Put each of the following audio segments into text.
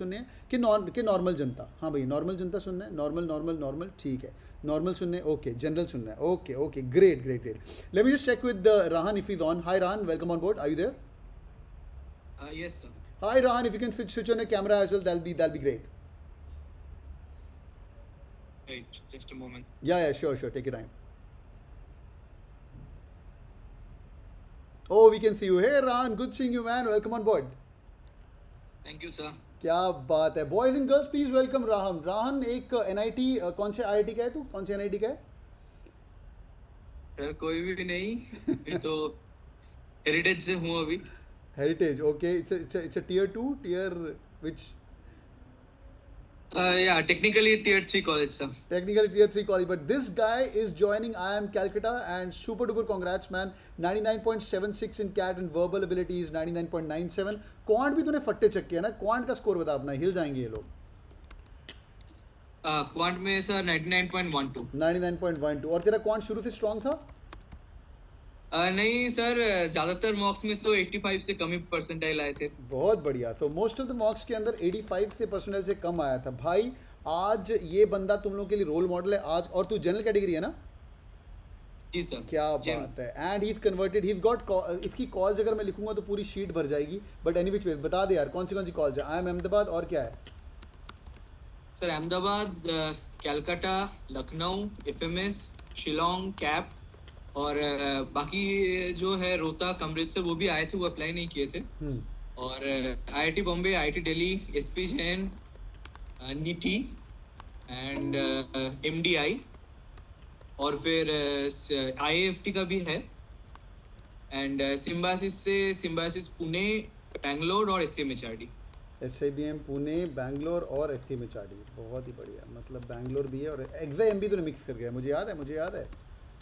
सुनने हैं कि नॉर्मल जनता? हाँ भाई, नॉर्मल जनता सुनना है, नॉर्मल नॉर्मल नॉर्मल, ठीक है। नॉर्मल सुनने हैं, ओके। जनरल सुनना है, okay okay, great great great. Let me just check with Rahan if is on. Hi Rahan, welcome on board, are you there? Yes, sir. Hi Rahan, if you can switch on your camera as well, that'll be great. Wait, just a moment. Yeah, sure sure, take your time. Oh, we can see you. Hey Rahan, good seeing you man, welcome on board. Thank you, sir. क्या बात है, boys and girls please welcome राहन। राहन एक NIT, कौन से IIT का है तू, कौन से एनआईटी का है? सर कोई भी नहीं, मैं तो हेरिटेज से हूँ अभी। Heritage, okay. It's a tier 2, tier which? या technically tier 3 college sir. Technical tier 3 college, but this guy is joining IIM Calcutta and super duper congrats man. 99.76 in CAT and verbal abilities 99.97. Quant भी तूने फट्टे चक्के है ना, quant का score बता अपना, हिल जाएंगे ये लोग। क्वांट में सर 99.12। 99.12, और तेरा क्वांट शुरू से स्ट्रांग था? नहीं सर, ज्यादातर मॉक्स में तो 85 से कम ही परसेंटाइल आए थे। बहुत बढ़िया। सो मोस्ट ऑफ द मॉक्स के अंदर 85 से परसेंटाइल से कम आया था भाई। आज ये बंदा तुम लोग के लिए रोल मॉडल है आज। और तू जनरल कैटेगरी है ना? जी सर। क्या जेम। बात है। And he is converted, he is got, इसकी कॉल्स अगर मैं लिखूंगा तो पूरी शीट भर जाएगी, बट एनी विच वेज बता दे यार कौन सी कॉल्स है। आई एम अहमदाबाद, और क्या है? Sir Ahmedabad, Calcutta, Lucknow, FMS, Shillong, cap और बाकी जो है रोहतक, अमृतसर वो भी आए थे, वो अप्लाई नहीं किए थे। और IIT Bombay, IIT Delhi, SP Jain, neat and MDI, और फिर आईएएफटी का भी है, एंड सिम्बासिस पुणे, बैंगलोर और एसएमएचआरडी। SIBM पुणे, बैंगलोर और SCMHRD, बहुत ही बढ़िया। मतलब बैंगलोर भी है और XIM भी तूने मिक्स कर गया, मुझे याद है, मुझे याद है।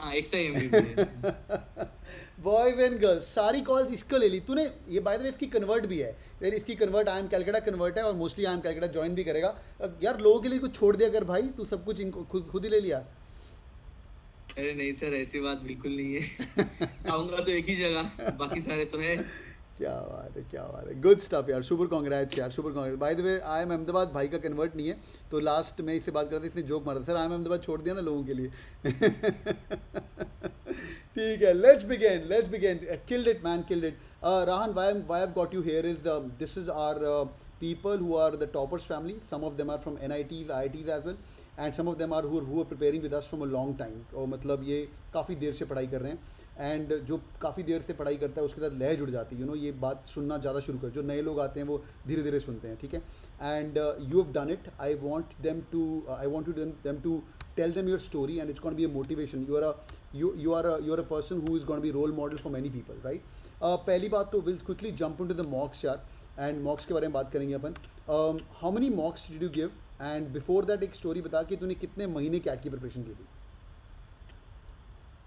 हाँ, एक्सआईएम भी है। बॉयज एंड गर्ल्स, सारी कॉल्स इसको ले ली तूने। ये बाय द वे इसकी कन्वर्ट भी है, यार इसकी कन्वर्ट आई एम कैलकाटा कन्वर्ट है, और mostly I M Calcutta join भी करेगा। यार लोगों के लिए कुछ छोड़ दिया कर भाई, तू सब कुछ इनको खुद ही ले लिया। अरे नहीं सर, ऐसी बात बिल्कुल नहीं है। आऊंगा तो एक ही जगह, बाकी सारे तो है। क्या बात है, क्या बात है, गुड स्टफ यार, सुपर कांग्रेट्स यार, super congrats. Bye the way I am Ahmedabad भाई का कन्वर्ट नहीं है, तो लास्ट में इससे बात करते इसने जोक मारा, सर आई एम अहमदाबाद छोड़ दिया ना लोगों के लिए। ठीक है, let's begin. Killed it man, killed it. राहन, why I've got you here is this is our people who are the toppers family. Some of them are from NITs, IITs as well, and some of them are who are preparing with us from a long time. और मतलब ये काफ़ी देर से पढ़ाई कर रहे हैं, and जो काफ़ी देर से पढ़ाई करता है उसके साथ लय जुड़ जाती है, ये बात सुनना ज़्यादा शुरू कर। जो नए लोग आते हैं वो धीरे धीरे सुनते हैं, ठीक है। And you have done it. I want them to tell them your story and it's going to be a motivation. You are a person who is going to be role model for many people, right? पहली बात तो we'll quickly jump into the mocks यार, and mocks के बारे में बात करेंगे अपन। How many mocks did you give? And before that एक story बता कि तूने कितने महीने कैट की प्रिपरेशन की थी?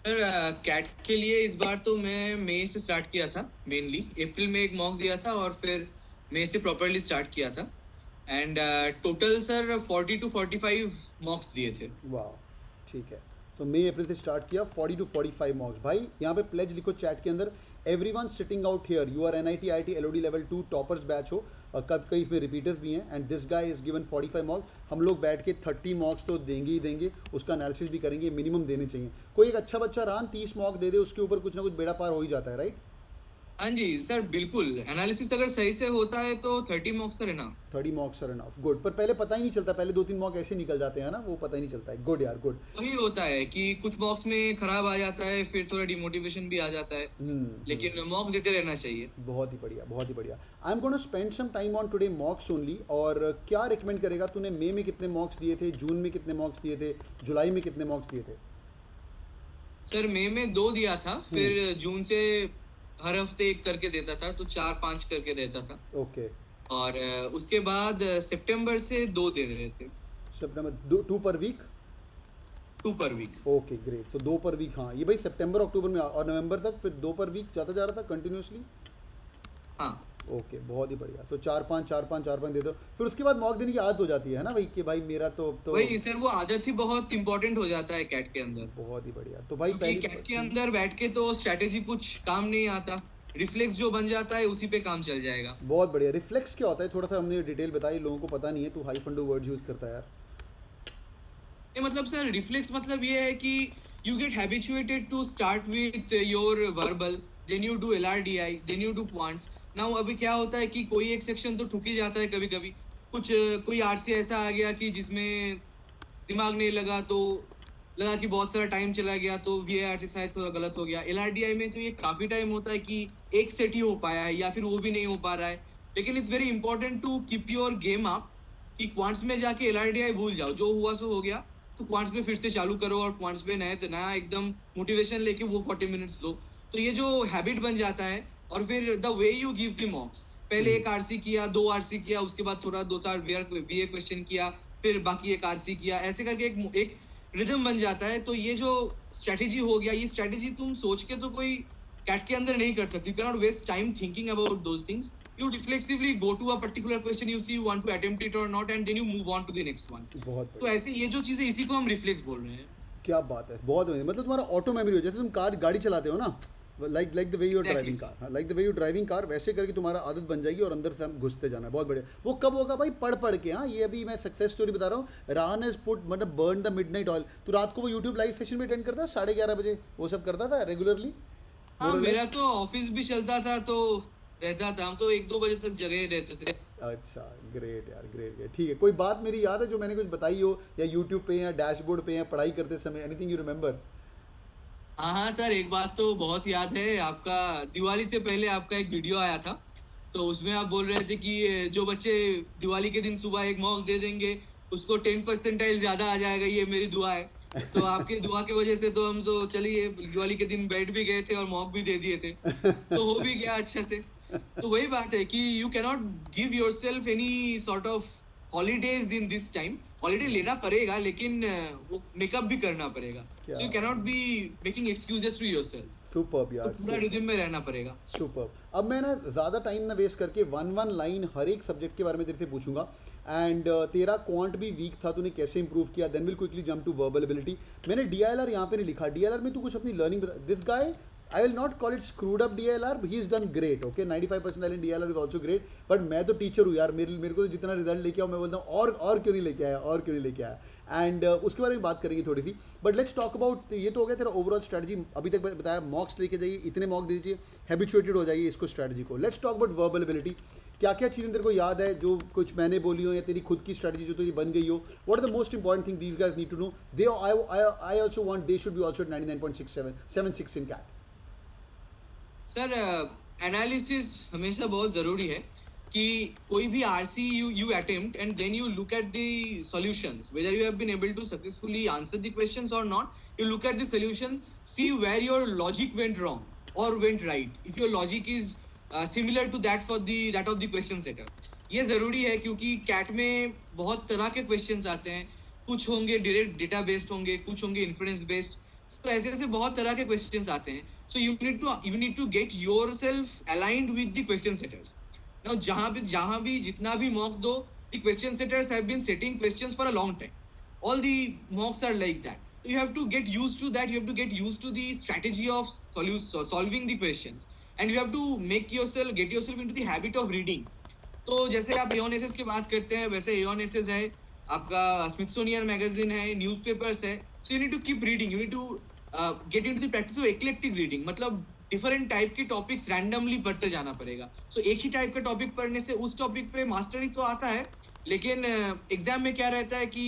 सर कैट के लिए इस बार तो मैं मई से स्टार्ट किया था मेनली। अप्रैल में एक मॉक दिया था और फिर मई से प्रॉपरली स्टार्ट किया था। एंड टोटल सर 40 to 45 मॉक्स दिए थे। वाह, ठीक है। तो मई अप्रैल से स्टार्ट किया, 40 to 45 मॉक्स। भाई यहाँ पे प्लेज लिखो चैट के अंदर, everyone sitting out here you are NIT IIT LOD level 2 toppers batch हो, और कब कई इसमें रिपीटर्स भी हैं, and this guy is given 45 mocks. हम लोग बैठ के 30 मॉक्स तो देंगे ही देंगे, उसका एनालिसिस भी करेंगे, मिनिमम देने चाहिए। कोई एक अच्छा बच्चा रान 30 मॉक दे दे, उसके ऊपर कुछ ना कुछ बेड़ा पार हो ही जाता है, राइट? हाँ जी सर, बिल्कुल। एनालिसिस अगर सही से होता है तो 30 mocks are enough. 30 mocks are enough, good. पर पहले पता ही नहीं चलता, पहले 2-3 मॉक ऐसे निकल जाते हैं ना, वो पता ही नहीं चलता है। गुड यार, गुड। वही होता है कि कुछ मॉक्स में खराब आ जाता है, फिर थोड़ा डिमोटिवेशन भी आ जाता है, लेकिन मॉक देते रहना चाहिए। बहुत ही बढ़िया, बहुत ही बढ़िया। I am gonna spend some time on today mocks only. और क्या रिकमेंड करेगा, तूने मई में कितने मॉक्स दिए थे, जून में कितने मॉक्स दिए थे, जुलाई में कितने मॉक्स दिए थे? सर मई में 2 दिया था, फिर जून से हर हफ्ते एक करके देता था, तो 4-5 करके देता था। ओके। और उसके बाद सितंबर से 2 दे रहे थे। सितंबर 2 पर वीक? 2 पर वीक। Okay great. तो 2 पर वीक, हाँ ये भाई सितंबर अक्टूबर में और नवंबर तक फिर 2 पर वीक जाता जा रहा था कंटिन्यूसली। हाँ। ओके, बहुत ही बढ़िया। तो 4-5 दे दो, फिर उसके बाद मॉक देने की आदत हो जाती है ना भाई, कि भाई मेरा तो वही सर, वो आदत ही बहुत इंपॉर्टेंट हो जाता है कैट के अंदर। बहुत ही बढ़िया। तो भाई क्योंकि कैट के अंदर बैठ के तो स्ट्रैटेजी कुछ काम नहीं आता। रिफ्लेक्स जो बन जाता है उसी पे काम चल जाएगा। बहुत बढ़िया। रिफ्लेक्स क्या होता है, थोड़ा सा हमने डिटेल बताई, लोगों को पता नहीं है, तू हाई फंडू वर्ड यूज़ करता है यार। ये मतलब सर रिफ्लेक्स मतलब ये है कि you get habituated to start with your verbal, then you do LRDI, then you do quants. Now अभी क्या होता है कि कोई एक सेक्शन तो ठुक ही जाता है कभी कभी, कुछ कोई आरसी ऐसा आ गया कि जिसमें दिमाग नहीं लगा, तो लगा कि बहुत सारा टाइम चला गया, तो वीएआरसी शायद थोड़ा गलत हो गया। एलआरडीआई में तो ये काफी टाइम होता है कि एक सेट ही हो पाया है या फिर वो भी नहीं हो पा रहा है। लेकिन it's very important to keep your game up, कि क्वांट्स में जाके एलआरडीआई भूल जाओ, जो हुआ सो हो गया, तो क्वांट्स पे फिर से चालू करो और क्वांट्स पे नया नया एकदम मोटिवेशन लेके वो 40 मिनट्स दो। तो ये जो हैबिट बन जाता है, और फिर the way you give the मॉक्स, पहले एक आरसी किया, दो आरसी किया, उसके बाद थोड़ा दो चार बीए क्वेश्चन किया, फिर बाकी एक आरसी किया, ऐसे करके एक रिदम बन जाता है। तो ये जो स्ट्रेटेजी हो गया, ये स्ट्रेटेजी तुम सोच के तो कोई कैट के अंदर नहीं कर सकती, you can not waste time thinking about those things. You reflexively go to a particular question, you see you want to attempt it or not, and then you move on to the next one. बहुत तो ऐसे ये जो चीजें, इसी को हम reflex बोल रहे हैं। क्या बात है, बहुत बढ़िया। मतलब तुम्हारा ऑटो मेमोरी हो, जैसे तुम कार गाड़ी चलाते हो ना, like the way you are Exactly, driving sir. Car, like the way you driving car, वैसे करके तुम्हारा आदत बन जाएगी और अंदर से हम घुसते जाना है। बहुत बढ़िया। वो कब होगा भाई? पढ़ पढ़ के। हाँ, ये अभी मैं सक्सेस स्टोरी बता रहा हूँ। रान इज पुट मतलब बर्न द मिडनाइट ऑयल। तो रात को वो यूट्यूब लाइव सेशन भी अटेंड करता है 11:30 बजे, वो सब करता था रेगुलरली। हाँ, मेरा तो ऑफिस भी चलता था, तो रहता था, हम तो 1-2 बजे तक जगह ही रहते थे। अच्छा, ग्रेट यार, ग्रेट ग्रेट। ठीक है, कोई बात मेरी याद है जो मैंने कुछ बताई हो, या यूट्यूब पे या डैशबोर्ड पे या पढ़ाई करते समय, एनीथिंग यू रिमेंबर? हाँ हाँ सर, एक बात तो बहुत याद है। आपका दिवाली से पहले आपका एक वीडियो आया था, तो उसमें आप बोल रहे थे कि जो बच्चे दिवाली के दिन सुबह एक मॉक दे देंगे, उसको 10% ज्यादा आ जाएगा, ये मेरी दुआ है। तो आपकी दुआ की वजह से तो हम तो चलिए दिवाली के दिन बैठ भी गए थे और मॉक भी दे दिए थे, तो हो भी गया अच्छे से। तो वही बात है कि you cannot give yourself any sort of holidays in this time. Holiday लेना पड़ेगा, लेकिन वो मेकअप भी करना पड़ेगा। क्या so you cannot be making excuses to yourself. Superb तो यार, पूरा रिदम में रहना पड़ेगा। सुपर। अब मैं ना ज़्यादा टाइम ना वेस्ट करके वन लाइन हर एक सब्जेक्ट के बारे में तेरे से पूछूंगा। एंड तेरा क्वांट भी वीक था, तूने कैसे इंप्रूव किया, then will quickly jump to verbal ability. मैंने डीएलआर यहाँ पे नहीं लिखा, डीएलआर में तू कुछ अपनी लर्निंग बता। This guy, I will not call it screwed up DLR, he is done great, okay 95% in DLR is also great. But मैं तो टीचर हूँ यार, मेरे को तो जितना रिजल्ट लेके आओ मैं बोलता हूँ और क्यों नहीं लेके आया, और क्यों नहीं लेके आया। एंड उसके बारे में बात करेंगे थोड़ी सी। बट लेट्स टॉक अबाउट, ये तो हो गया तेरा ओवरऑल स्ट्रैटेजी। अभी तक बताया मॉक्स लेके जाइए, इतने मॉक दीजिए, हैबिचुएटेड हो जाइए इसको स्ट्रैटेजी को। Let's talk about verbal ability. क्या क्या चीज़ें तेरे को याद है जो कुछ मैंने बोली हो, या तेरी खुद की स्ट्रैटेजी जो तेरी बन गई हो? What are the most important thing these guys need to know? They I also want they should be also 99.76 in CAT. Sir analysis हमेशा बहुत ज़रूरी है, कि कोई भी RC you attempt and then you look at the solutions, whether you have been able to successfully answer the questions और not. You look at the solution, see where your logic went wrong और went right, if your logic is similar to that for that of the question setter. ये ज़रूरी है, क्योंकि cat में बहुत तरह के क्वेश्चंस आते हैं। कुछ होंगे डायरेक्ट डेटा बेस्ड होंगे, कुछ होंगे इन्फ्रेंस बेस्ड, तो ऐसे ऐसे बहुत तरह के क्वेश्चंस आते हैं। So you need to get yourself aligned with the question setters. Now जहां भी जितना भी मॉक दो, the question setters have been setting questions for a long time. All the mocks are like that. You have to get used to that, you have to get used to the strategy of solving the questions, and you have to get yourself into the habit of reading. तो जैसे आप aeon assess की बात करते हैं, वैसे aeon assess है, आपका स्मिथसोनियन मैगजीन है, न्यूज़पेपर्स है। So you need to keep reading, you need to get into the practice of eclectic reading, मतलब डिफरेंट टाइप के टॉपिक्स रैंडमली पढ़ते जाना पड़ेगा। सो एक ही टाइप का टॉपिक पढ़ने से उस टॉपिक पे मास्टरी तो आता है, लेकिन एग्जाम में क्या रहता है कि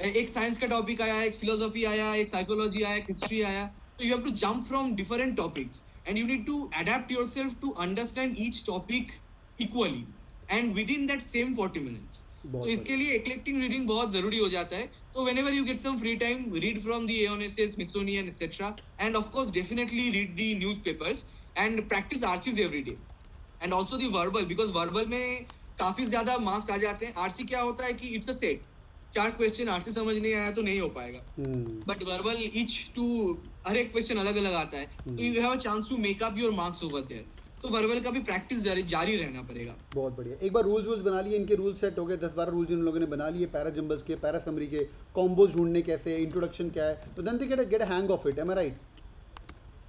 एक साइंस का टॉपिक आया, एक फिलोसफी आया, एक साइकोलॉजी आया, एक हिस्ट्री आया, तो you have to jump from different topics and you need to adept yourself to understand each topic equally and within that same 40 minutes. तो इसके लिए एक्लेक्टिक रीडिंग बहुत जरूरी हो जाता है। तो whenever you get some free time, read from the Aeon essays, Smithsonian, etc. And of course, definitely read the newspapers and practice RCs every day. And also the verbal, because verbal में काफी ज्यादा marks आ जाते हैं। RC क्या होता है कि it's a set, 4 question, RC समझ नहीं आया तो नहीं हो पाएगा। बट वर्बल ईच टू, हर एक क्वेश्चन अलग अलग आता है, तो you have a chance to make up your marks over there. तो वर्बल का भी प्रैक्टिस जारी रहना पड़ेगा। बहुत बढ़िया। एक बार रूल्स बना लिए, इनके रूल सेट हो गए, 10-12 रूल जिन लोगों ने बना लिए, पैरा जंबल्स के, पैरा समरी के, कॉम्बोज ढूंढने कैसे, इंट्रोडक्शन क्या है, तो then they get a hang of it. Am I right?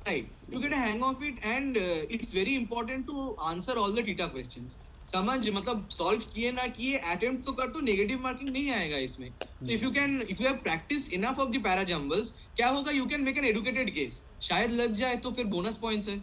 right, you get a hang of it, and it's very important to answer all the theta questions. समझ मतलब solve किए ना किए अटेम्प्ट तो कर, तो नेगेटिव मार्किंग नहीं आएगा इसमें. तो if you have practice enough of the para jumbles, क्या होगा, you can make an educated case, शायद लग जाए तो फिर बोनस पॉइंट्स है.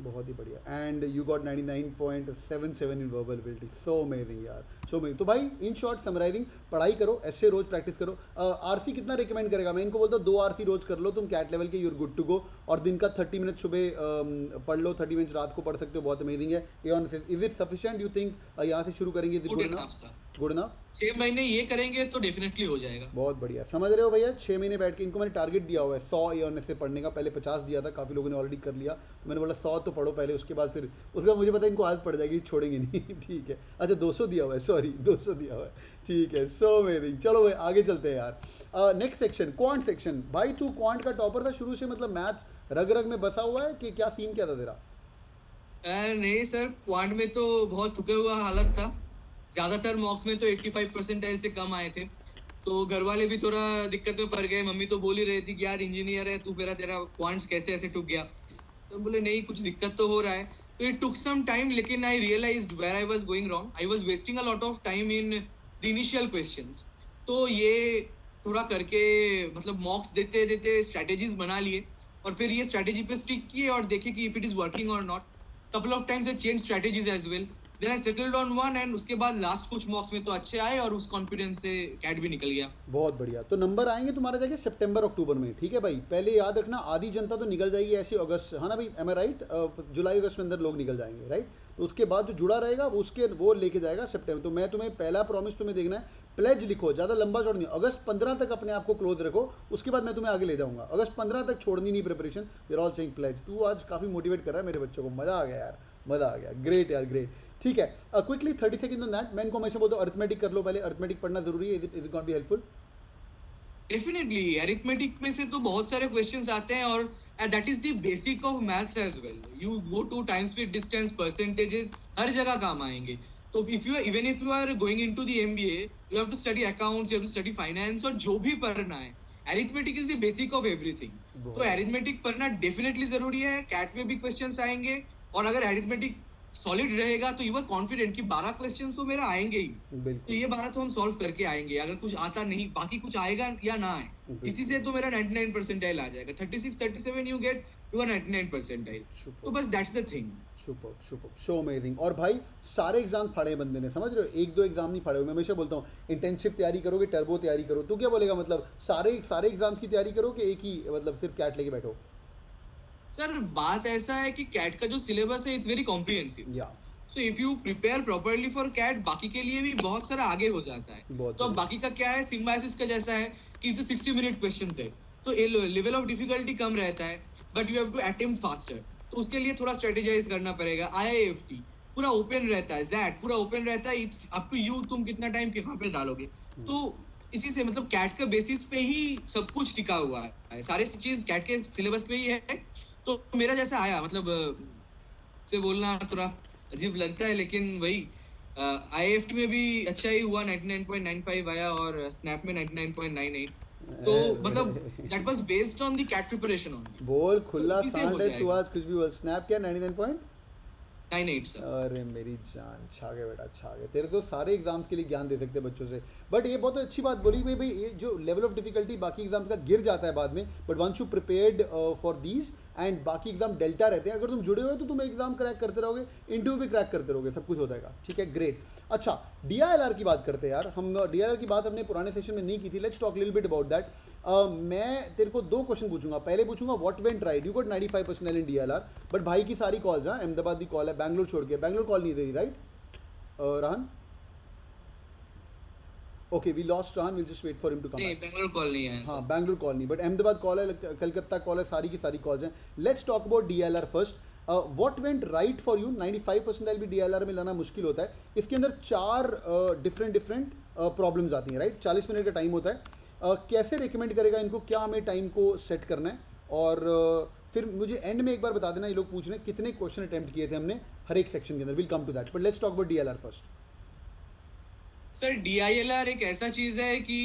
बहुत ही बढ़िया. And you got 99.77 in verbal ability. So amazing यार, सो अमेजिंग. तो भाई इन शॉर्ट समराइजिंग, पढ़ाई करो, ऐसे रोज प्रैक्टिस करो. आरसी कितना रिकमेंड करेगा? मैं इनको बोलता हूँ 2 आरसी रोज कर लो तुम कैट लेवल के, यूर गुड टू गो. और दिन का 30 मिनट सुबह पढ़ लो, 30 मिनट रात को पढ़ सकते हो. बहुत अमेजिंग है. Is it sufficient you think? यहाँ से शुरू करेंगे, is it good good enough enough? Sir. Good enough. 6 महीने ये करेंगे तो डेफिनेटली हो जाएगा. बहुत बढ़िया. समझ रहे हो भैया? 6 महीने बैठ के, इनको मैंने टारगेट दिया हुआ है 100 एऑन से पढ़ने का. पहले 50 दिया था, काफ़ी लोगों ने ऑलरेडी कर लिया. तो मैंने बोला 100 तो पढ़ो पहले, उसके बाद फिर उसके बाद मुझे पता है इनको आदत पड़ जाएगी, छोड़ेंगे नहीं. ठीक है. अच्छा 200 दिया हुआ है, सॉरी 200 दिया हुआ है. ठीक है. So amazing. चलो भाई आगे चलते हैं यार. Next section, quant section. भाई तू क्वांट का टॉपर था शुरू से, मतलब मैथ्स रग रग में बसा हुआ है कि क्या सीन क्या था तेरा? नहीं सर, क्वांट में तो बहुत ठुके हुआ हालत था. ज्यादातर मॉक्स में तो 85 परसेंटाइल से कम आए थे. तो घर वाले भी थोड़ा दिक्कत में पड़ गए. मम्मी तो बोल ही रही थी कि यार इंजीनियर है तू, फिर तेरा क्वांट्स कैसे ऐसे टूट गया. तो बोले नहीं, कुछ दिक्कत तो हो रहा है. तो इट टुक सम टाइम, लेकिन I realised where I was going wrong. I was wasting a lot of time in the initial questions. तो ये थोड़ा करके मतलब मॉक्स देते देते स्ट्रेटेजीज बना लिए, और फिर ये स्ट्रेटेजी पे स्टिक किए और देखे कि इफ इट इज वर्किंग और not. couple of times I changed strategies as well. Then I settled on one, and उसके बाद लास्ट कुछ मॉक्स में तो अच्छे आए और उस कॉन्फिडेंस से कैट भी निकल गया. बहुत बढ़िया. तो नंबर आएंगे तुम्हारे जाके सितंबर अक्टूबर में, ठीक है भाई? पहले याद रखना, आधी जनता तो निकल जाएगी ऐसे अगस्त, है ना भाई? M I right? जुलाई अगस्त में अंदर लोग निकल जाएंगे, राइट? तो उसके बाद जो जुड़ा रहेगा वो लेके जाएगा सितंबर. तो मैं तुम्हें पहला प्रॉमिस तुम्हें देखना है, प्लेज लिखो, ज़्यादा लंबा छोड़ नहीं. अगस्त 15 तक अपने आप को क्लोज रखो, उसके बाद मैं तुम्हें आगे ले जाऊंगा. अगस्त 15 तक छोड़नी नहीं preparation. We are all saying pledge. तू आज काफ़ी मोटिवेट कर रहा है मेरे बच्चों को. मज़ा आ गया यार, मज़ा आ गया. ग्रेट यार, ग्रेट. ठीक है. Quickly 30 second on that. मैं इनको हमेशा बोलता हूँ अर्थमेटिक कर लो पहले. अर्थमेटिक पढ़ना जरूरी है. Is it not be helpful? Definitely arithmetic में से तो बहुत सारे क्वेश्चंस आते हैं, और that is the basic of maths as well. You go to time speed distance percentages, हर जगह काम आएंगे. तो if you are going into the MBA, you have to study accounts, you have to study finance, और जो भी पढ़ना है, arithmetic is the basic of everything. तो अरिथमेटिक पढ़ना डेफिनेटली जरूरी है. कैट में भी क्वेश्चंस आएंगे, और अगर अरिथमेटिक सॉलिड रहेगा तो यू आर कॉन्फिडेंट कि 12 क्वेश्चंस तो मेरा आएंगे ही. तो ये 12 तो हम सॉल्व करके आएंगे. अगर कुछ आता नहीं, बाकी कुछ आएगा या ना आए, इसी से तो मेरा 99 परसेंटाइल आ जाएगा. 36 37 you get, you are 99 percentile. तो बस that's the thing. Super super, so amazing. और भाई सारे एग्जाम फाड़े हैं बंदे ने, समझ रहे हो? 1-2 एग्जाम नहीं फाड़े हुए. मैं हमेशा बोलता हूँ इंटेंसिव तैयारी करो कि टर्बो तैयारी करो. तो क्या बोलेगा, मतलब सारे एग्जाम्स की तैयारी करो कि एक ही, मतलब सिर्फ कैट लेके बैठो? सर बात ऐसा है कि कैट का जो सिलेबस है it's very comprehensive. Yeah so if you prepare properly for CAT, बाकी के लिए भी बहुत सारा आगे हो जाता है. बहुत तो अब बाकी का क्या है, सिम्बायोसिस का जैसा है कि इसे 60 मिनट क्वेश्चन है, तो लेवल ऑफ डिफिकल्टी कम रहता है, but you have to attempt faster. तो उसके लिए थोड़ा स्ट्रेटेजाइज करना पड़ेगा. IIFT पूरा ओपन रहता है, जैट पूरा ओपन रहता है. इट्स अप टू यू, तुम कितना टाइम कहाँ पे डालोगे. तो इसी से मतलब कैट का बेसिस पे ही सब कुछ टिका हुआ है. सारे चीज कैट के सिलेबस पे ही है. तो मेरा जैसा आया, मतलब से बोलना थोड़ा अजीब लगता है, लेकिन वही IIFT में भी अच्छा ही हुआ. 99.95 आया, और स्नैप में 99.98. तो मतलब that was based on the CAT preparation only. बोल खुला इसी से सांड हो है तू, जाएगा. आज कुछ भी बोल. स्नैप क्या 99 98 सर. अरे मेरी जान, छा गए बेटा, छा गए. तेरे तो सारे एग्जाम्स के लिए ज्ञान दे सकते हैं बच्चों से. बट ये बहुत अच्छी बात बोली भाई. भाई ये जो लेवल ऑफ डिफिकल्टी बाकी एग्जाम्स का गिर जाता है बाद में, but once you prepared for these, and बाकी एग्जाम डेल्टा रहते हैं. अगर तुम जुड़े हुए हो तो तुम एग्जाम क्रैक करते रहोगे, इंटरव्यू भी क्रैक करते रहोगे, सब कुछ हो जाएगा. ठीक है, ग्रेट. अच्छा DILR की बात करते हैं यार. हम DILR की बात हमने पुराने सेशन में नहीं की थी. Let's talk little bit about that. मैं तेरे को 2 क्वेश्चन पूछूंगा. पहले पूछूंगा what went right. You got 95% in DILR, but भाई की सारी कॉल्स, हाँ अहमदाबाद भी कॉल है, बैंगलोर छोड़ के. बैंगलोर कॉल नहीं दे रही, right Rahan? Okay, we lost Rahan, will just wait for him to come. नहीं, बैंगलोर कॉल नहीं आया हाँ सर. बैंगलोर कॉल नहीं, बट अहमदाबाद कॉल है, कलकत्ता कॉल है, सारी की सारी कॉल्स हैं. Let's talk about DILR first. What went right for you? 95% भी DILR में लाना मुश्किल होता है. इसके अंदर 4 डिफरेंट प्रॉब्लम्स आती हैं, राइट? 40 मिनट का टाइम होता है. कैसे रिकमेंड करेगा इनको, क्या हमें टाइम को सेट करना है? और फिर मुझे एंड में एक बार बता देना, ये लोग पूछ रहे हैं कितने क्वेश्चन अटेम्प्ट किए थे हमने हर एक सेक्शन के अंदर. Will come to that, but let's talk about DILR first. Sir DILR एक ऐसा चीज है कि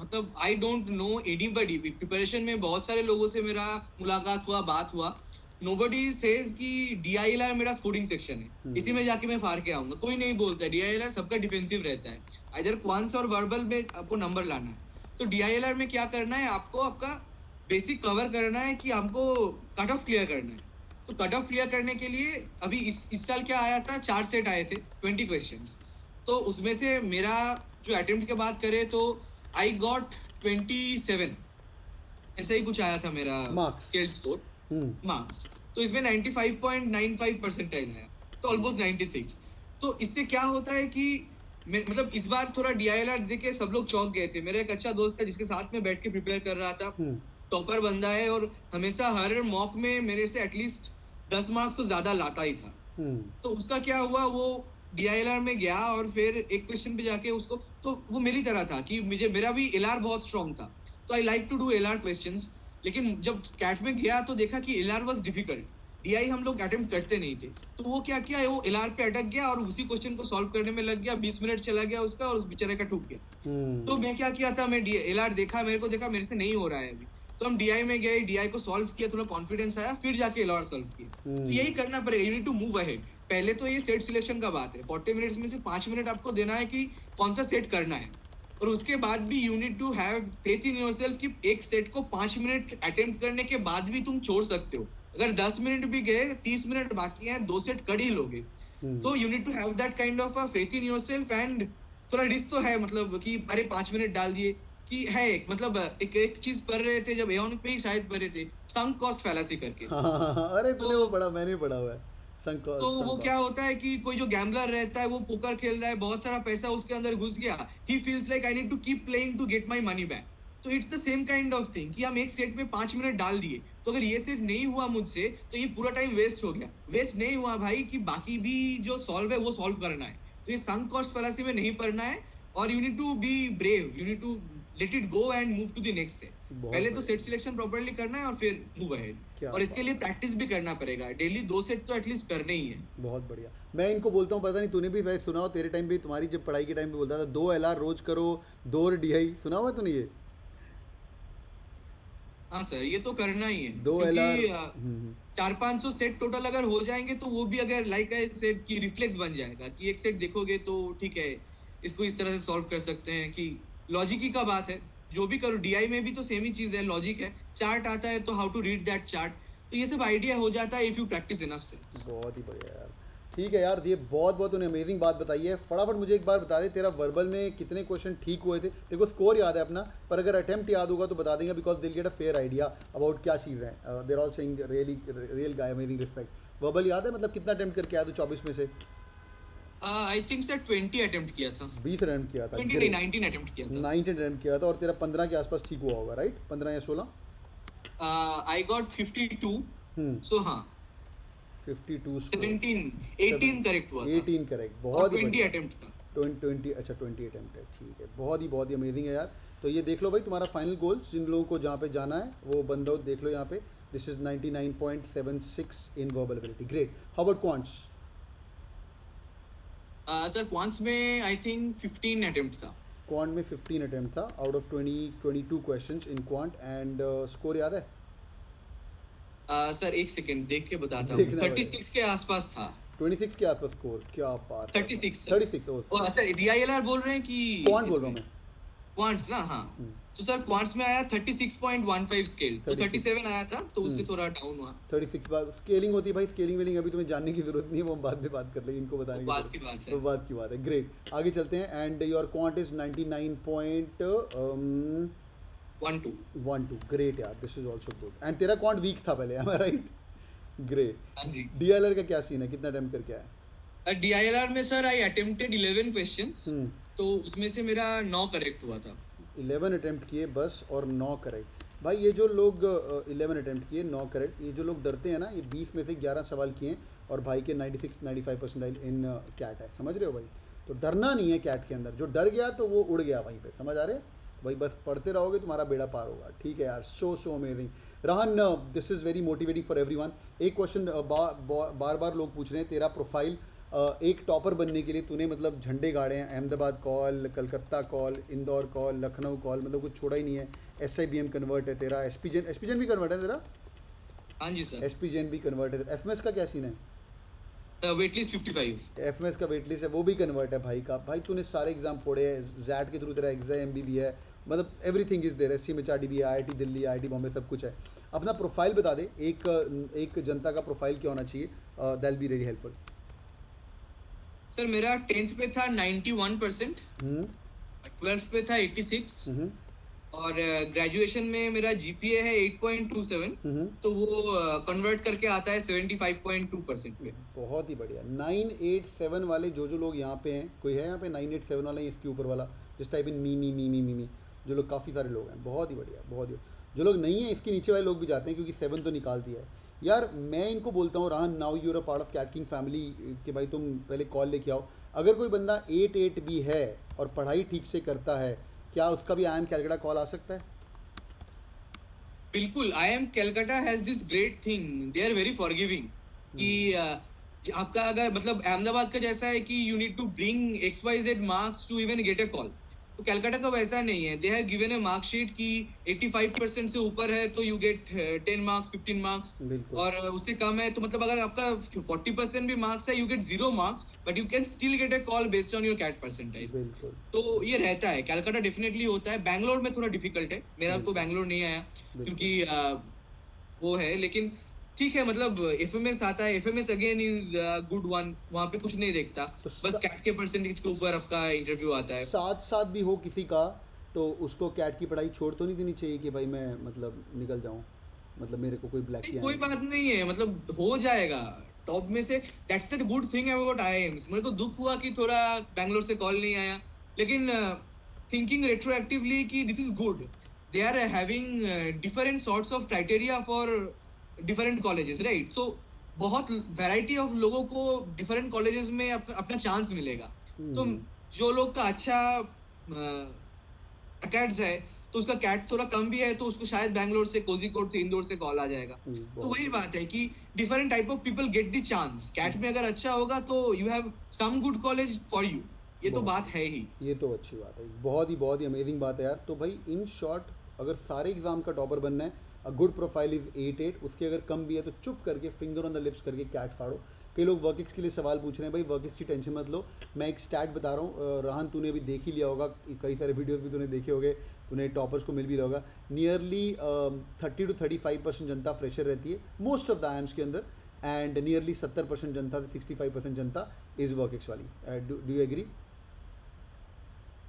मतलब I don't know anybody. Preparation में बहुत सारे लोगों से मेरा मुलाकात हुआ, बात हुआ, nobody says कि DILR मेरा स्कोरिंग सेक्शन है, इसी में जाके मैं फाड़ के आऊंगा, कोई नहीं बोलता है। DILR सबका डिफेंसिव रहता है, इधर क्वांट्स और वर्बल में आपको नंबर लाना है। तो DILR में क्या करना है, आपको आपका बेसिक कवर करना है कि आपको कट ऑफ क्लियर करना है। तो कट ऑफ क्लियर करने के लिए अभी इस साल क्या आया था, 4 सेट आए थे 20 क्वेश्चंस। तो उसमें से मेरा जो अटेम्प्ट की बात करें तो आई गॉट 27, ऐसा ही कुछ आया था मेरा Marks. Scale score marks. तो इसमें 95.95 परसेंटाइल है, तो ऑलमोस्ट 96। तो इससे क्या होता है कि मतलब इस बार थोड़ा DILR देख के सब लोग चौंक गए थे। मेरा एक अच्छा दोस्त है जिसके साथ में बैठ के प्रिपेयर कर रहा था, टॉपर बंदा है और हमेशा हर मॉक में मेरे से एटलीस्ट 10 मार्क्स तो ज्यादा लाता ही था। तो उसका क्या हुआ, वो DILR में गया और फिर एक क्वेश्चन पे जाके उसको, तो वो मेरी तरह था कि मेरा भी LR बहुत स्ट्रॉन्ग था, तो I like to do LR questions. लेकिन जब कैट में गया तो देखा कि LR वाज डिफिकल्ट, DI हम लोग अटेम्प्ट करते नहीं थे। तो वो क्या किया, वो LR पे अटक गया और उसी क्वेश्चन को सॉल्व करने में लग गया, 20 मिनट चला गया उसका और उस बेचारे का टूट गया। तो मैं क्या किया था, मैं LR देखा, मेरे से नहीं हो रहा है अभी, तो हम DI में गए, DI को सॉल्व किया, थोड़ा कॉन्फिडेंस आया, फिर जाके LR सॉल्व किया। तो यही करना पड़ेगा, you need to move ahead. पहले तो ये सेट सिलेक्शन का बात है, 40 मिनट्स में से 5 मिनट आपको देना है कि कौन सा सेट करना है, और उसके बाद भी you need to have faith in yourself कि एक सेट को 5 मिनट अटेम्प्ट करने के बाद भी तुम छोड़ सकते हो। अगर 10 मिनट भी गए, 30 मिनट बाकी हैं, 2 सेट कर ही लोगे। तो you need to have that kind of faith in yourself. And थोड़ा रिस्क तो है, मतलब कि अरे 5 मिनट डाल दिए कि है एक, मतलब एक चीज पढ़ रहे थे जब एओन पे ही शायद पढ़ रहे थे, संक कॉस्ट फैलासी करके। अरे तूने वो पढ़ा, मैंने पढ़ा हुआ है संक तो वो क्या होता है कि कोई जो गैम्बलर रहता है, वो पोकर खेल रहा है, बहुत सारा पैसा उसके अंदर घुस गया, he feels like I need to keep playing to get my money back. तो it's the same kind of thing कि हम एक सेट में 5 मिनट डाल दिए, तो अगर ये सेट नहीं हुआ मुझसे तो ये पूरा टाइम वेस्ट हो गया। वेस्ट नहीं हुआ भाई, कि बाकी भी जो सॉल्व है वो सॉल्व करना है। तो ये संक कॉस्ट फैलासी में नहीं पढ़ना है, और you need to be brave, you need to let it go and move to the next set. पहले तो सेट सिलेक्शन प्रॉपर्ली करना है और फिर मूव अहेड, और इसके लिए प्रैक्टिस भी करना पड़ेगा, डेली 2 सेट तो एटलीस्ट करने ही है। बहुत बढ़िया। मैं इनको बोलता हूँ, पता नहीं तूने भी भाई सुना हो, तेरे टाइम पे, तुम्हारी जब पढ़ाई के टाइम पे बोलता था 2 LR रोज करो, 2 DI, सुना हुआ तूने ये? हाँ सर, ये तो करना ही है, 2 LR। क्योंकि 400-500 सेट टोटल अगर हो जाएंगे तो वो भी अगर लाइक सेट की रिफ्लेक्स बन जाएगा कि एक सेट देखोगे तो ठीक है, इसको इस तरह से सॉल्व कर सकते हैं, कि लॉजिक ही का बात है। जो भी करो, DI में भी तो सेम ही चीज है, लॉजिक है, चार्ट आता है तो how to read that chart, तो ये सब आइडिया हो जाता है if you practise enough sets. बहुत ही बढ़िया यार। ठीक है यार, ये बहुत तूने अमेजिंग बात बताई है। फटाफट मुझे एक बार बता दे, तेरा वर्बल में कितने क्वेश्चन ठीक हुए थे? तेरे को स्कोर याद है अपना, पर अगर अटेम्प्ट याद होगा तो बता देंगे, बिकॉज दिल get a fair idea about क्या चीज़ है। देर ऑल सेइंग रियल गाय, अमेजिंग रिस्पेक्ट। वर्बल याद है, मतलब कितना अटेम्प्ट करके आया तू 24 में से? आई थिंक सर 20 अटेम्प्ट किया था। 20 अटेम्प्ट किया था? 20 नहीं, 19 अटेम्प्ट किया था। 19 अटेम्प्ट किया था, और तेरा 15 के आसपास ठीक हुआ होगा, राइट? 15 या 16? आई गॉट 52, सो हाँ 52 18 करेक्ट हुआ था। 18 करेक्ट, और बहुत 20 अटेम्प्ट था। 20 अच्छा 20 अटेम्प्ट है, ठीक है। बहुत ही अमेजिंग है यार। तो ये देख लो भाई, तुम्हारा फाइनल गोल्स, जिन लोगों को जहाँ पे जाना है वो बंदा देख लो यहाँ पे। This is 99.76 in verbal ability, great. How about quants? Sir quants में आई थिंक 15 अटेम्प्ट था। क्वांट में 15 अटेम्प्ट था out of 22 questions in quant. And score याद है? सर एक सेकंड देख के बताता हूँ, देखना 36 के आसपास था। 26 के आसपास स्कोर, क्या बात है। 36 36 और सर DILR बोल रहे हैं कि क्वांट बोल रहा हूँ मैं। क्वांट्स ना, हाँ। तो सर क्वांट्स में आया 36.15 स्केल, तो 37 आया था, तो उससे थोड़ा डाउन हुआ। 36 बार स्केलिंग होती है भाई, स्केलिंग वेलिंग अभी तुम्हें जानने की जरूरत नहीं है, वो हम बाद में बात कर लेंगे, इनको बताने बात की बात है। वो बात की बात है, ग्रेट। आगे चलते हैं। And your quant is 99.12, great यार, this is also good. And तेरा क्वांट वीक था पहले, am I राइट? ग्रेट। हाँ जी। DILR का क्या सीन है, कितना अटेम्प्ट करके आया? DILR में सर आई अटेम्प्टेड 11 क्वेश्चंस, तो उसमें से मेरा 9 करेक्ट हुआ था। 11 अटेम्प्ट किए बस, और 9 करेक्ट। भाई ये जो लोग 11 अटेम्प्ट किए, 9 करेक्ट, ये जो लोग डरते हैं ना, ये 20 में से 11 सवाल किए, और भाई के 96-95 परसेंटाइल इन कैट है, समझ रहे हो भाई? तो डरना नहीं है कैट के अंदर, जो डर गया तो वो उड़ गया वहीं पे, समझ आ रहे हैं भाई? बस पढ़ते रहोगे, तुम्हारा बेड़ा पार होगा। ठीक है यार, सो अमेजिंग। रहन, this is very motivating for everyone. एक क्वेश्चन बार बार लोग पूछ रहे हैं, तेरा प्रोफाइल एक टॉपर बनने के लिए तूने मतलब झंडे गाड़े हैं, Ahmedabad call, Calcutta call, Indore call, Lucknow call, मतलब कुछ छोड़ा ही नहीं है। SIBM कन्वर्ट है तेरा, एसपीजन भी कन्वर्ट है तेरा? हाँ जी सर। एसपी जैन भी कन्वर्ट है। एफएमएस का क्या सीन है? Wait list 55। एफएमएस का वेट लिस्ट है, वो भी कन्वर्ट है भाई का। भाई तूने सारे एग्जाम फोड़े हैं, जैट के थ्रू तेरा एग्जाम भी है, मतलब everything is there. S C M H R D भी है, आईआईटी दिल्ली, आईआईटी बॉम्बे, सब कुछ है। अपना प्रोफाइल बता दे, एक जनता का प्रोफाइल क्या होना चाहिए, that be really helpful. Sir मेरा 10th पे था 91%, हम्म 12th पे था 86, हम्म और ग्रेजुएशन में मेरा जीपीए है 8.27, हम्म तो वो कन्वर्ट करके आता है 75.2% पे। बहुत ही बढ़िया। 987 वाले जो लोग यहाँ पे हैं, कोई है यहाँ पे 987 वाला, इसके ऊपर वाला, जिस टाइप इन मी, जो लोग, काफ़ी सारे लोग हैं, बहुत ही बढ़िया, बहुत ही। जो लोग नहीं हैं इसके नीचे वाले लोग भी जाते हैं, क्योंकि 7 तो निकाल दिया है यार। मैं इनको बोलता हूँ, Rahan now you're a part of CAT king family, कि भाई तुम पहले कॉल लेके आओ। अगर कोई बंदा 8 भी है और पढ़ाई ठीक से करता है, क्या उसका भी आई एम कैलकाटा कॉल आ सकता है? बिल्कुल, I M Calcutta has this great thing, they are very forgiving, कि आपका अगर मतलब अहमदाबाद का जैसा है कि you need to bring XYZ marks to even get a call, तो कलकत्ता का वैसा नहीं है। They have given a marksheet की 85% से ऊपर है तो यू गेट 10 मार्क्स, 15 मार्क्स, बिल्कुल और उससे कम है तो मतलब अगर आपका 40% भी मार्क्स है, you get 0 marks, but you can still get a call based on your CAT percentile. बिल्कुल तो ये रहता है, कलकत्ता डेफिनेटली होता है। बैंगलोर में थोड़ा डिफिकल्ट है, मेरा तो बिल्कुल बैंगलोर नहीं आया बिल्कुल। क्योंकि वो है, लेकिन ठीक है, मतलब एफएमएस आता है, FMS again is good one, वहां पे कुछ नहीं देखता, तो बस कैट के परसेंटेज के ऊपर आपका इंटरव्यू आता है। साथ साथ भी हो किसी का, तो उसको कैट की पढ़ाई छोड़ तो नहीं देनी चाहिए कि भाई मैं मतलब निकल जाऊं, मतलब मेरे को कोई ब्लैक नहीं, की कोई आए। बात नहीं है, मतलब हो जाएगा टॉप में से। That's the good thing about IIMs. मेरे को दुख हुआ कि थोड़ा बैंगलोर से कॉल नहीं आया, लेकिन थिंकिंग रेट्रोएक्टिवली कि this is good, they are having different sorts of criteria for different colleges, right? So बहुत वैरायटी ऑफ लोगों को डिफरेंट कॉलेजेस में अपना चांस मिलेगा। तो हम्म, जो लोग का अच्छा कैट्स है, तो उसका कैट थोड़ा कम भी है, तो उसको शायद बैंगलोर से, कोझिकोड से, इंदौर से कॉल आ जाएगा। तो बहुत वही बढ़िया। बात है कि different type of people get the chance. CAT में अगर अच्छा होगा तो you have some good college for you, ये तो बहुत बात है ही। ये तो अच्छी बात है, बहुत ही अमेजिंग बात है यार। तो भाई इन शॉर्ट, अगर सारे एग्जाम का टॉपर बनना है, अ गुड प्रोफाइल इज़ 8, उसके अगर कम भी है तो चुप करके फिंगर ऑन द लिप्स करके कैट फाड़ो। कई लोग वर्किक्स के लिए सवाल पूछ रहे हैं, भाई वर्किक्स की टेंशन मत लो। मैं एक स्टैट बता रहा हूँ, राहन तूने अभी देख ही लिया होगा, कई सारे वीडियोस भी तूने देखे होंगे, तूने टॉपर्स को मिल भी रहा होगा। नियरली 30 to 35% जनता फ्रेशर रहती है मोस्ट ऑफ द आईएम्स के अंदर, एंड नियरली 70% जनता से 65% जनता इज़ वर्किक्स वाली। Do you agree?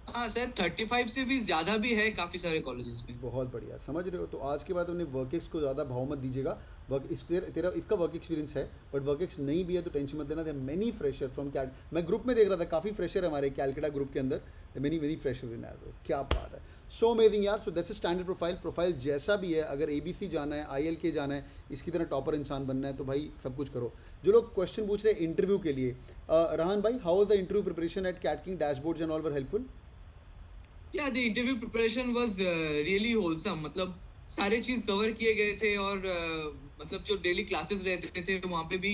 हाँ सर, 35 से भी ज्यादा भी है काफी सारे कॉलेजेस में। बहुत बढ़िया, समझ रहे हो। तो आज के बाद अपने वर्किक्स को ज़्यादा भाव मत दीजिएगा। वर्क इस तेरा इसका वर्क एक्सपीरियंस है, बट वर्किक्स नहीं भी है तो टेंशन मत देना। दे मैनी फ्रेशर फ्रॉम कैट, मैं ग्रुप में देख रहा था, काफ़ी फ्रेशर है हमारे कैलकाटा ग्रुप के अंदर, मेनी फ्रेशर इन एज। क्या बात है, सो अमेजिंग यार। So that's a standard profile जैसा भी है। अगर ABC जाना है, IL जाना है, इसकी तरह टॉपर इंसान बनना है, तो भाई सब कुछ करो। जो लोग क्वेश्चन पूछ रहे हैं इंटरव्यू के लिए, राहन भाई, how was the interview preparation at CAT King? Dashboards and all were helpful? या the interview preparation was really wholesome, मतलब सारे चीज कवर किए गए थे, और मतलब जो डेली क्लासेस रहते थे वहां पे भी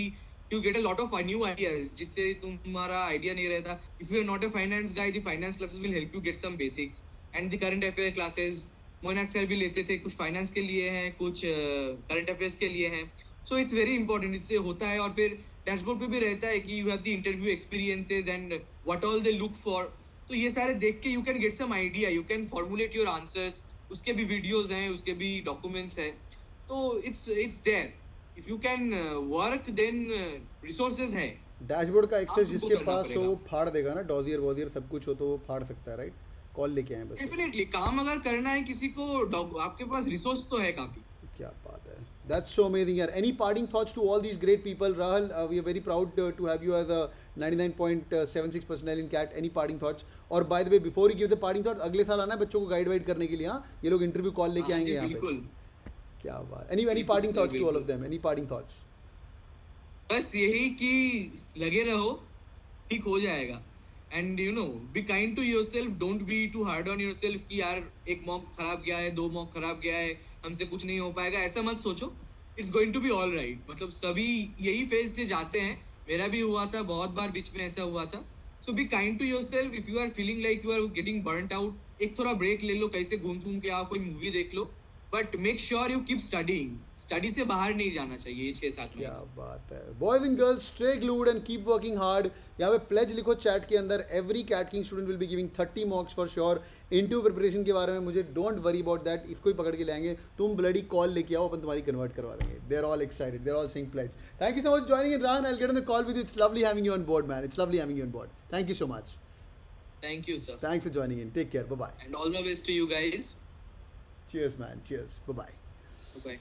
you get a lot of new ideas, जिससे तुम्हारा आइडिया नहीं रहता। If you are not a finance guy, the finance classes will help you get some basics, and the current affair classes Moinak sir भी लेते थे, कुछ फाइनेंस के लिए हैं, कुछ करंट अफेयर्स के लिए हैं। सो इट्स वेरी इंपॉर्टेंट, इससे होता है। और फिर डैशबोर्ड पे भी रहता है कि you have the interview experiences and what all they look for, तो ये सारे देख के you can get some idea, you can formulate your answers. उसके भी वीडियोस हैं, उसके भी डॉक्यूमेंट्स हैं, तो it's there. If you can work then resources है, डैशबोर्ड का काम एक्सेस तुमको जिसके करना पास हो पड़ेगा। वो फाड़ देगा ना, डॉजियर वॉजियर सब कुछ हो तो वो फाड़ सकता है, राइट? कॉल लेके आए बस वो। डेफिनेटली काम अगर करना है किसी को, आपके पास रिसोर्स तो है काफी। क्या बात है, दैट्स सो अमेजिंग यार। Any parting thoughts to all these great people? Rahul, we are very proud to have you as a 99.76 personal in CAT. Any parting thoughts? और by the way, before you give the parting thoughts, अगले साल आना है बच्चों को guide wide करने के लिए। हाँ, ये लोग इंटरव्यू कॉल लेके हाँ आएंगे जी यहाँ पे। बिल्कुल। क्या बात, एनी बिल्कुल parting sir, thoughts to all of बिल्कुल। देम? Any parting thoughts? बस यही कि लगे रहो, ठीक हो जाएगा। And you know, be kind to yourself, don't be too hard on yourself कि यार एक मॉक खराब गया है, 2 मॉक खराब गया है, हमसे कुछ नहीं हो पाएगा, ऐसा मत सोचो। It's going to be all right, मतलब सभी यही फेज से जाते हैं। मेरा भी हुआ था, बहुत बार बीच में ऐसा हुआ था। So be kind to yourself. If you are feeling like you are getting burnt out, एक थोड़ा ब्रेक ले लो, कैसे घूम घूम के आओ, कोई मूवी देख लो, but make sure you keep studying, study से बाहर नहीं जाना चाहिए ये 6-7 क्या महीने। बात है। Boys and girls, stay glued and keep working hard. यहाँ पे प्लेज लिखो चैट के अंदर, every CAT king student will be giving 30 marks for sure. Interview preparation के बारे में मुझे डोंट वरी अबाउट दैट, इसको ही पकड़ के लाएंगे। तुम ब्लडी कॉल लेके आओ, अपन तुम्हारी कन्वर्ट करवा देंगे। They are all excited, they are all saying pledge. Thank you so much joining in Rahan, I will get on the call with you. It's lovely having you on board man, it's lovely having you on board. Thank you so much, thank you sir, thanks for joining in, take care, bye bye. And all the best to you guys. Cheers man, cheers, bye bye। Bye.